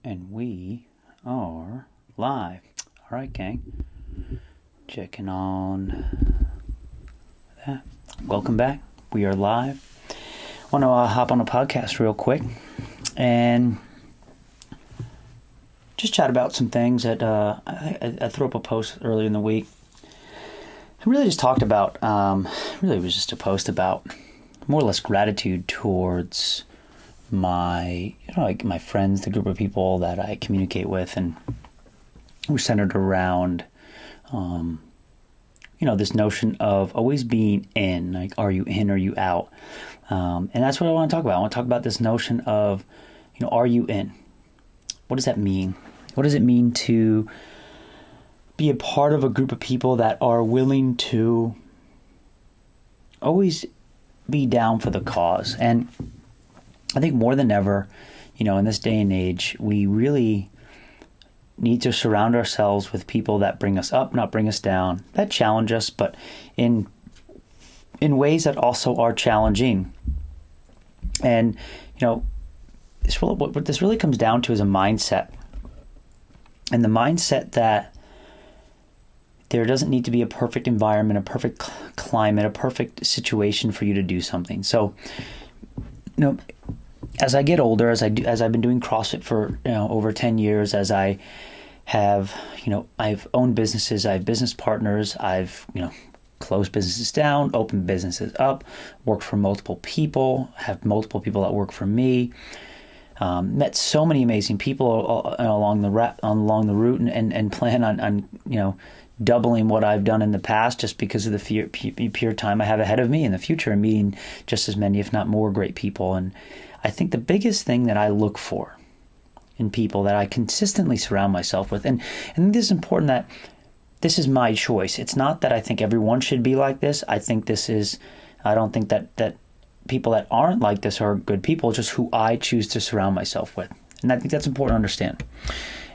And we are live. All right, gang. Checking on that. Welcome back. We are live. Want to hop on a podcast real quick and just chat about some things that I threw up a post earlier in the week. I really just talked about, really it was just a post about more or less gratitude towards my friends, the group of people that I communicate with, and we're centered around, this notion of always being in, like, are you in, or are you out? And that's what I want to talk about. I want to talk about this notion of, are you in? What does that mean? What does it mean to be a part of a group of people that are willing to always be down for the cause? And I think more than ever, in this day and age, we really need to surround ourselves with people that bring us up, not bring us down, that challenge us, but in ways that also are challenging. And, what this really comes down to is a mindset. And the mindset that there doesn't need to be a perfect environment, a perfect climate, a perfect situation for you to do something. So, as I get older, as I've been doing CrossFit for over 10 years, as I have, I've owned businesses, I have business partners, I've closed businesses down, opened businesses up, worked for multiple people, have multiple people that work for me, met so many amazing people along the route, and plan on doubling what I've done in the past, just because of the pure time I have ahead of me in the future, and meeting just as many, if not more, great people. And I think the biggest thing that I look for in people that I consistently surround myself with, and this is important, that this is my choice. It's not that I think everyone should be like this. I don't think that people that aren't like this are good people, just who I choose to surround myself with. And I think that's important to understand.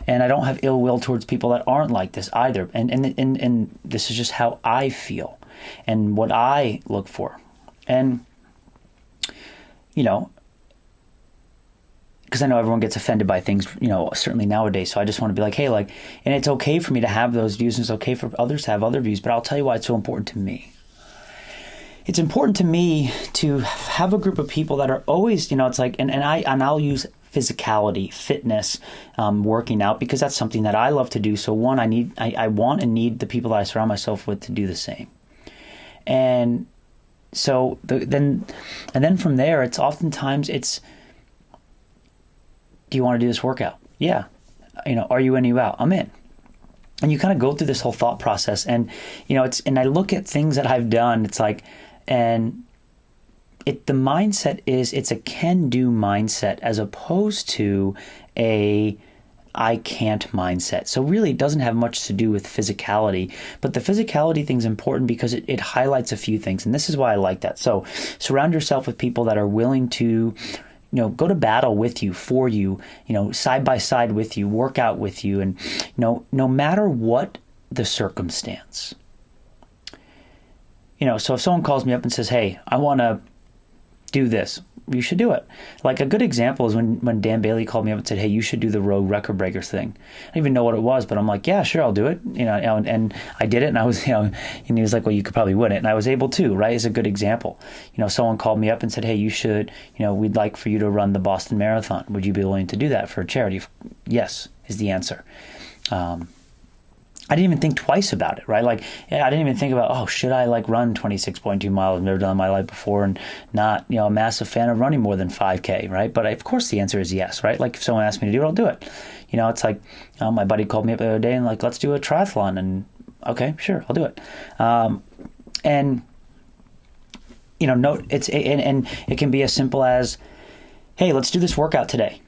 And I don't have ill will towards people that aren't like this either. And this is just how I feel and what I look for. And, because I know everyone gets offended by things, certainly nowadays. So I just want to be like, hey, and it's okay for me to have those views, and it's okay for others to have other views, but I'll tell you why it's so important to me. It's important to me to have a group of people that are always, it's like, and I'll use physicality, fitness, working out, because that's something that I love to do. So one, I want and need the people that I surround myself with to do the same. And so then from there, it's oftentimes do you want to do this workout? Yeah. Are you in, you out? I'm in. And you kind of go through this whole thought process, and, and I look at things that I've done, it's like, and the mindset is, it's a can-do mindset as opposed to a I can't mindset. So really it doesn't have much to do with physicality, but the physicality thing is important because it highlights a few things. And this is why I like that. So surround yourself with people that are willing to go to battle with you, for you, side by side with you, work out with you. And, no matter what the circumstance, so if someone calls me up and says, hey, I want to do this, you should do it. Like a good example is when Dan Bailey called me up and said, hey, you should do the road record breaker thing. I didn't even know what it was, but I'm like, yeah, sure, I'll do it. And I did it, and I was, and he was like, well, you could probably win it. And I was able to, right? Is a good example. Someone called me up and said, hey, you should, we'd like for you to run the Boston Marathon. Would you be willing to do that for a charity? Yes, is the answer. I didn't even think twice about it, right? I didn't even think about, should I run 26.2 miles? I've never done it in my life before, and not, a massive fan of running more than 5K, right? But of course the answer is yes, right? If someone asked me to do it, I'll do it. It's like, my buddy called me up the other day and let's do a triathlon, and okay, sure, I'll do it. And it can be as simple as, hey, let's do this workout today.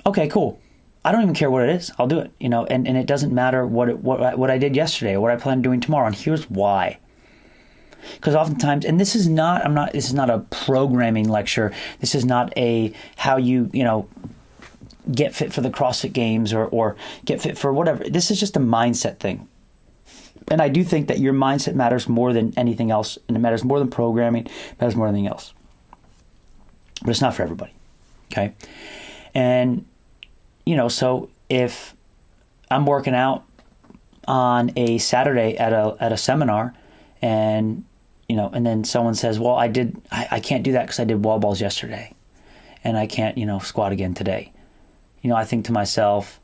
Okay, cool. I don't even care what it is. I'll do it, and it doesn't matter what I did yesterday or what I plan on doing tomorrow. And here's why. Because oftentimes, and this is not a programming lecture. This is not a how you get fit for the CrossFit Games or get fit for whatever. This is just a mindset thing. And I do think that your mindset matters more than anything else, and it matters more than programming, it matters more than anything else. But it's not for everybody, okay? And so if I'm working out on a Saturday at a seminar, and and then someone says, well, I can't do that because I did wall balls yesterday, and I can't squat again today. I think to myself,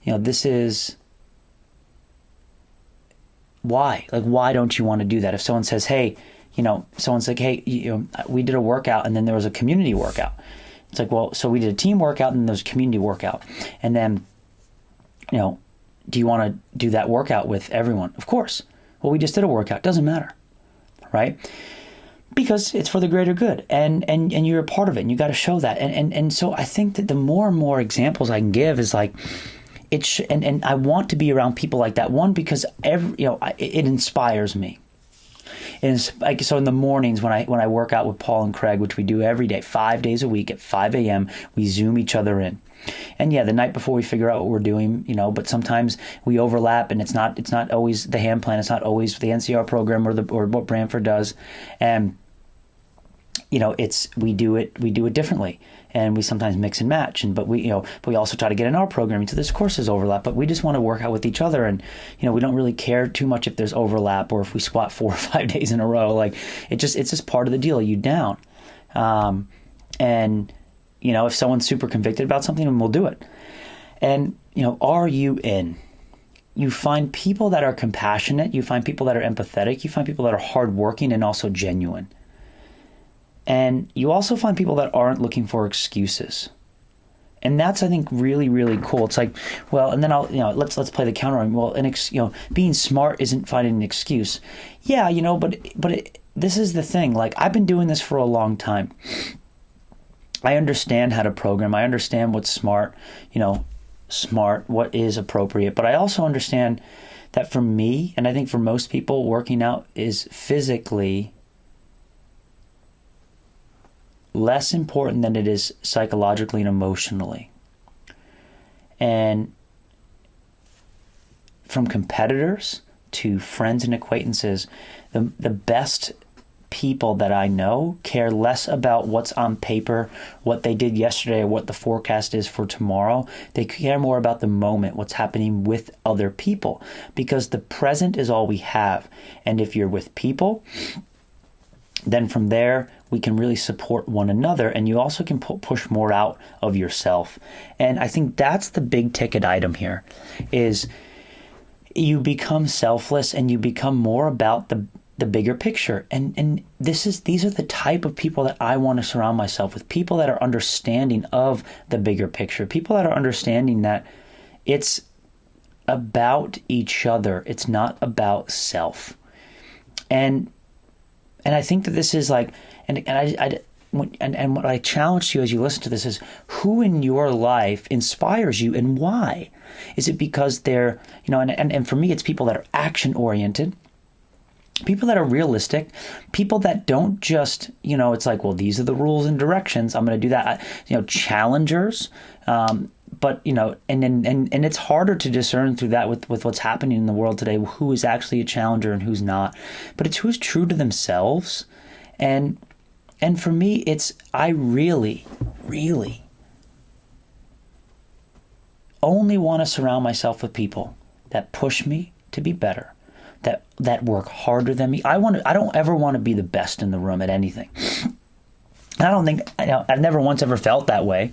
this is why. Like, why don't you want to do that? If someone says, hey, someone's like, hey, we did a workout and then there was a community workout. It's like, well, so we did a team workout and then there's a community workout. And then, do you want to do that workout with everyone? Of course. Well, we just did a workout. Doesn't matter, right? Because it's for the greater good, and you're a part of it, and you got to show that. And so I think that the more and more examples I can give is like, and I want to be around people like that. One, because it inspires me. And like, so in the mornings when I work out with Paul and Craig, which we do every day, 5 days a week at 5 a.m., we Zoom each other in. And yeah, the night before we figure out what we're doing, but sometimes we overlap, and it's not always the hand plan. It's not always the NCR program or what Brantford does. And, we do it differently, and we sometimes mix and match. But we also try to get in our programming. So there's courses overlap, but we just want to work out with each other. And, we don't really care too much if there's overlap or if we squat 4 or 5 days in a row. Like it's just part of the deal. You down. And, if someone's super convicted about something, then we'll do it. And, are you in? You find people that are compassionate. You find people that are empathetic. You find people that are hardworking and also genuine. And you also find people that aren't looking for excuses. And that's, I think, really, really cool. It's like, well, and then let's play the counter. Well, being smart isn't finding an excuse. Yeah, this is the thing. Like, I've been doing this for a long time. I understand how to program. I understand what's smart, what is appropriate. But I also understand that for me, and I think for most people, working out is physically less important than it is psychologically and emotionally. And from competitors to friends and acquaintances, the best people that I know care less about what's on paper, what they did yesterday, or what the forecast is for tomorrow. They care more about the moment, what's happening with other people, because the present is all we have. And if you're with people, then from there, we can really support one another, and you also can push more out of yourself. And I think that's the big ticket item here, is you become selfless and you become more about the bigger picture. And these are the type of people that I want to surround myself with, people that are understanding of the bigger picture, people that are understanding that it's about each other. It's not about self. And I think that this is like, and what I challenge you as you listen to this is, who in your life inspires you and why? Is it because they're, and for me, it's people that are action oriented, people that are realistic, people that don't just, it's like, well, these are the rules and directions, I'm going to do that. Challengers, but, and it's harder to discern through that with what's happening in the world today, who is actually a challenger and who's not. But it's who's true to themselves. And for me, I really, really only want to surround myself with people that push me to be better, that work harder than me. I don't ever want to be the best in the room at anything. I don't think, I've never once ever felt that way,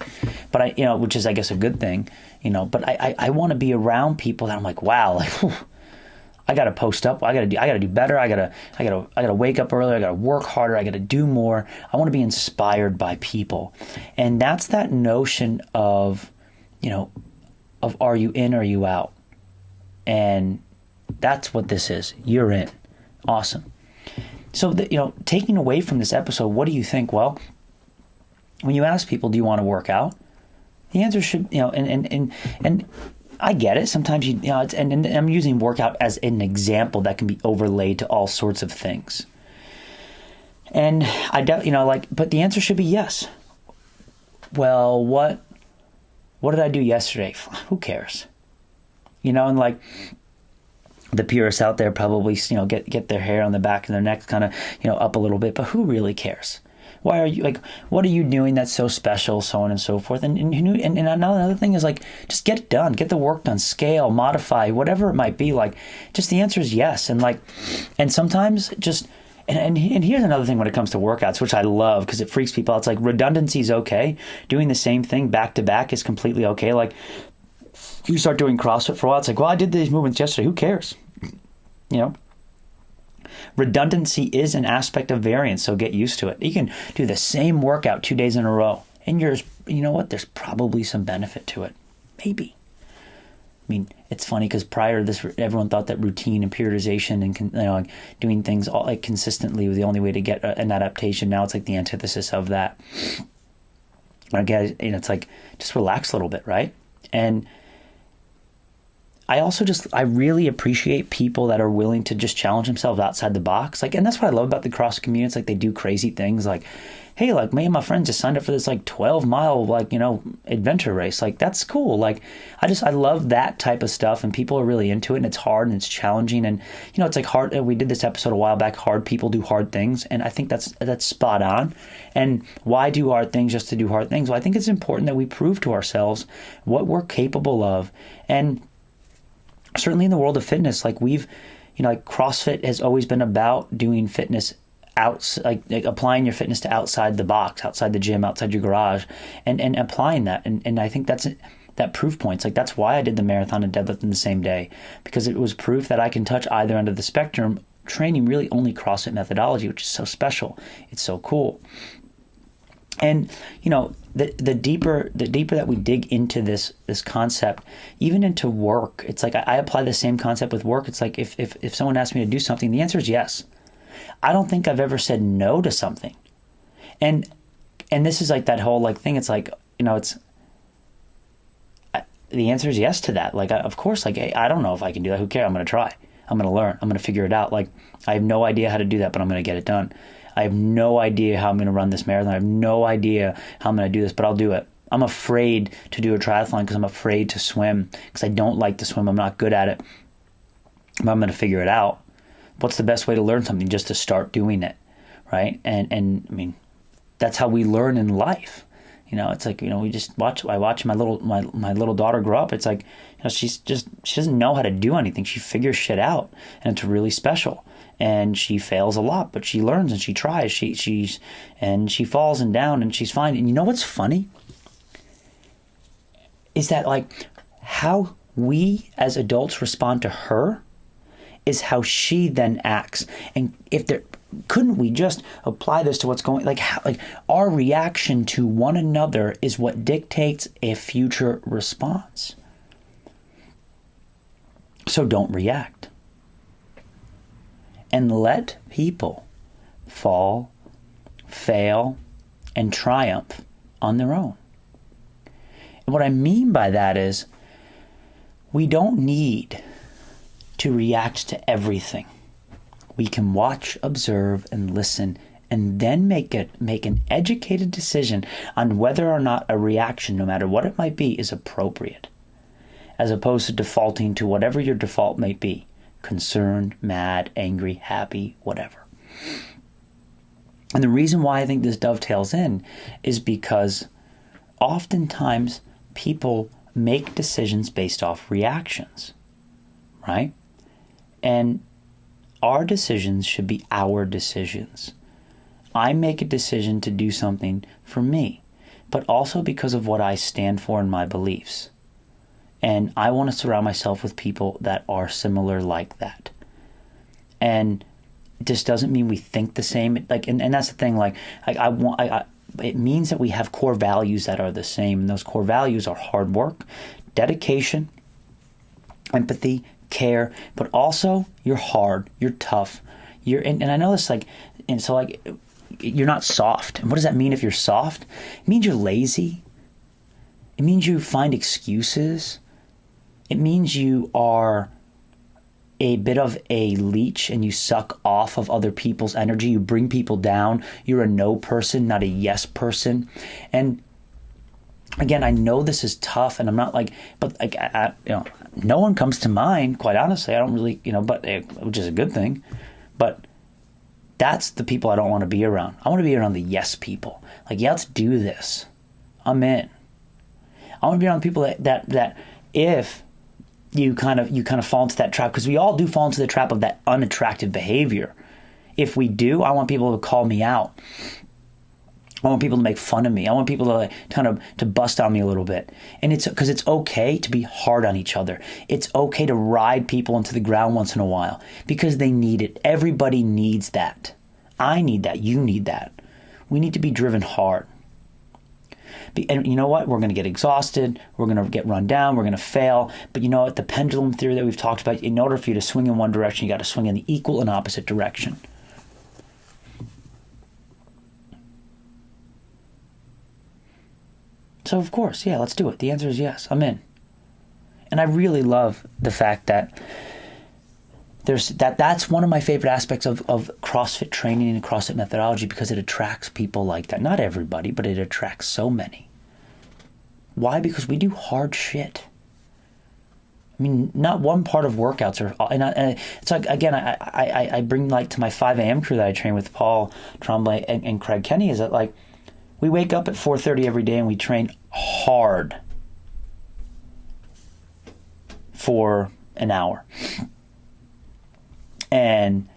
but which is, I guess, a good thing, but I want to be around people that I'm like, wow, like, whew, I got to post up. I got to do better. I got to wake up earlier. I got to work harder. I got to do more. I want to be inspired by people. And that's that notion of are you in or are you out? And that's what this is. You're in. Awesome. So, taking away from this episode, what do you think? Well, when you ask people, do you want to work out? The answer should, and I get it. Sometimes and I'm using workout as an example that can be overlaid to all sorts of things. And but the answer should be yes. Well, what did I do yesterday? Who cares? And like, the purists out there probably, get their hair on the back of their neck kind of, up a little bit, but who really cares? Why are you like, what are you doing that's so special, so on and so forth. And another thing is like, just get it done, get the work done, scale, modify, whatever it might be. Like, just the answer is yes. And like, and sometimes just, and here's another thing when it comes to workouts, which I love because it freaks people out. It's like redundancy is okay. Doing the same thing back to back is completely okay. Like, you start doing CrossFit for a while, it's like, well, I did these movements yesterday. Who cares? You know? Redundancy is an aspect of variance, so get used to it. You can do the same workout 2 days in a row, and you know what? There's probably some benefit to it. Maybe. I mean, it's funny because prior to this, everyone thought that routine and periodization and like doing things all like consistently was the only way to get an adaptation. Now it's like the antithesis of that. Again, it's like just relax a little bit, right? And I really appreciate people that are willing to just challenge themselves outside the box. Like, and that's what I love about the CrossFit community. It's like they do crazy things like, hey, like me and my friends just signed up for this like 12-mile, like, adventure race. Like, that's cool. Like, I love that type of stuff, and people are really into it, and it's hard and it's challenging. And, it's like hard. We did this episode a while back, hard people do hard things. And I think that's spot on. And why do hard things just to do hard things? Well, I think it's important that we prove to ourselves what we're capable of. And certainly in the world of fitness, like like CrossFit has always been about doing fitness like applying your fitness to outside the box, outside the gym, outside your garage, and applying that. And I think that proof points. Like, that's why I did the marathon and deadlift in the same day, because it was proof that I can touch either end of the spectrum, training really only CrossFit methodology, which is so special. It's so cool. And, the deeper that we dig into this concept, even into work, it's like I apply the same concept with work. It's like if someone asks me to do something, the answer is yes. I don't think I've ever said no to something. And this is like that whole like thing. It's like, the answer is yes to that. Like, of course, like, hey, I don't know if I can do that. Who cares? I'm going to try. I'm going to learn. I'm going to figure it out. Like, I have no idea how to do that, but I'm going to get it done. I have no idea how I'm going to run this marathon. I have no idea how I'm going to do this, but I'll do it. I'm afraid to do a triathlon because I'm afraid to swim because I don't like to swim. I'm not good at it. But I'm going to figure it out. What's the best way to learn something? Just to start doing it, right? And I mean, that's how we learn in life. It's like, we just I watch my little daughter grow up. It's like, she doesn't know how to do anything. She figures shit out, and it's really special. And she fails a lot, but she learns and she tries. She falls and down, and she's fine. And you know what's funny? Is that like how we as adults respond to her is how she then acts. And couldn't we just apply this to what's going, like our reaction to one another is what dictates a future response. So don't react. And let people fall, fail, and triumph on their own. And what I mean by that is we don't need to react to everything. We can watch, observe, and listen, and then make an educated decision on whether or not a reaction, no matter what it might be, is appropriate, as opposed to defaulting to whatever your default might be: concerned, mad, angry, happy, whatever. And the reason why I think this dovetails in is because oftentimes people make decisions based off reactions, right? And our decisions should be our decisions. I make a decision to do something for me, but also because of what I stand for and my beliefs. And I want to surround myself with people that are similar like that. And this doesn't mean we think the same. Like, and that's the thing. Like, it means that we have core values that are the same. And those core values are hard work, dedication, empathy, care, but also you're hard, you're tough, and I know this, like, and so like, you're not soft. And what does that mean if you're soft? It means you're lazy. It means you find excuses. It means you are a bit of a leech and you suck off of other people's energy. You bring people down. You're a no person, not a yes person. And again, I know this is tough, and I'm not like, but like, no one comes to mind, quite honestly. I don't really, but which is a good thing. But That's the people I don't want to be around. I want to be around the yes people. Like, yeah, let's do this. I'm in. I want to be around people that if you kind of fall into that trap, because we all do fall into the trap of that unattractive behavior. If we do, I want people to call me out. I want people to make fun of me. I want people to to bust on me a little bit. And it's because it's okay to be hard on each other. It's okay to ride people into the ground once in a while because they need it. Everybody needs that. I need that. You need that. We need to be driven hard. And you know what? We're going to get exhausted. We're going to get run down. We're going to fail. But you know what? The pendulum theory that we've talked about, in order for you to swing in one direction, you got to swing in the equal and opposite direction. So of course, yeah, let's do it. The answer is yes, I'm in. And I really love the fact that that's one of my favorite aspects of CrossFit training and CrossFit methodology, because it attracts people like that. Not everybody, but it attracts so many. Why? Because we do hard shit. I mean, not one part of workouts are, and it's like, again, I bring like to my 5 a.m. crew that I train with, Paul Tremblay and Craig Kenny, is that like, we wake up at 4:30 every day and we train hard for an hour. And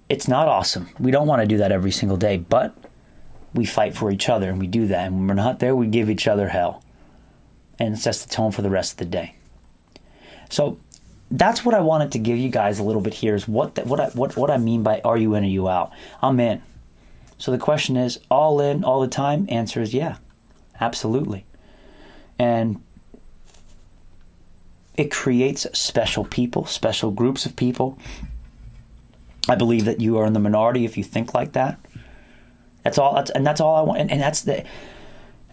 it's not awesome. We don't want to do that every single day, but we fight for each other and we do that. And when we're not there, we give each other hell. And it sets the tone for the rest of the day. So that's what I wanted to give you guys a little bit here, is what I mean by are you in or you out? I'm in. So the question is, all in all the time? Answer is yeah, absolutely. And it creates special people, special groups of people. I believe that you are in the minority if you think like that. That's all I want. And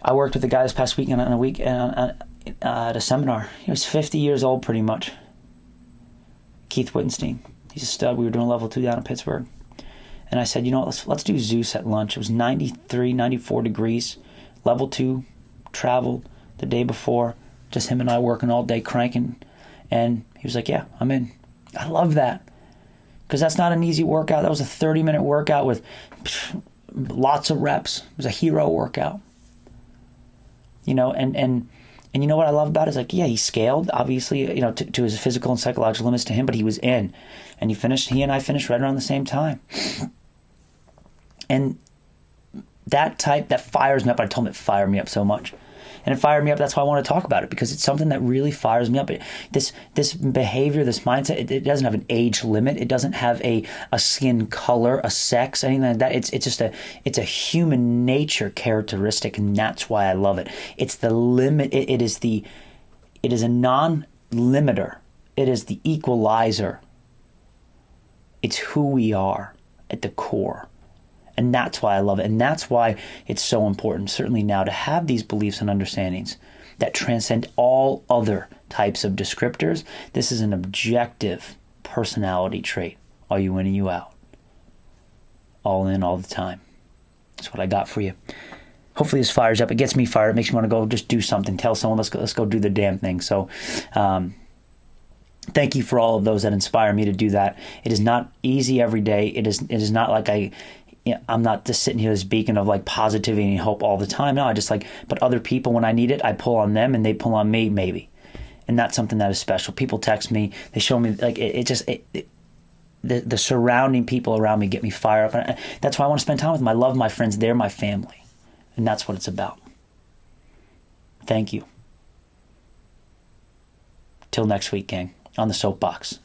I worked with a guy this past weekend at a seminar. He was 50 years old pretty much. Keith Wittenstein. He's a stud. We were doing level 2 down in Pittsburgh. And I said, you know what, let's do Zeus at lunch. It was 93, 94 degrees. Level 2, traveled the day before. Just him and I working all day, cranking. And he was like, yeah, I'm in. I love that. Because that's not an easy workout. That was a 30-minute workout with lots of reps. It was a hero workout. You know, and you know what I love about it is, like, yeah, he scaled, obviously, you know, to his physical and psychological limits to him, but he was in. And he and I finished right around the same time. And that fires me up. I told him it fired me up so much. And it fired me up. That's why I want to talk about it, because it's something that really fires me up. This behavior, this mindset, it doesn't have an age limit. It doesn't have a skin color, a sex, anything like that. It's a human nature characteristic, and that's why I love it. It's the limit. It is a non-limiter. It is the equalizer. It's who we are at the core. And that's why I love it. And that's why it's so important, certainly now, to have these beliefs and understandings that transcend all other types of descriptors. This is an objective personality trait. Are you in or you out? All in all the time. That's what I got for you. Hopefully this fires up. It gets me fired. It makes me want to go just do something. Tell someone, let's go do the damn thing. So, thank you for all of those that inspire me to do that. It is not easy every day. It is not like I'm not just sitting here as beacon of like positivity and hope all the time. No, I just but other people, when I need it, I pull on them and they pull on me, maybe. And that's something that is special. People text me, they show me, like, the surrounding people around me get me fired up. And that's why I want to spend time with them. I love my friends. They're my family. And that's what it's about. Thank you. Till next week, gang, on the Soapbox.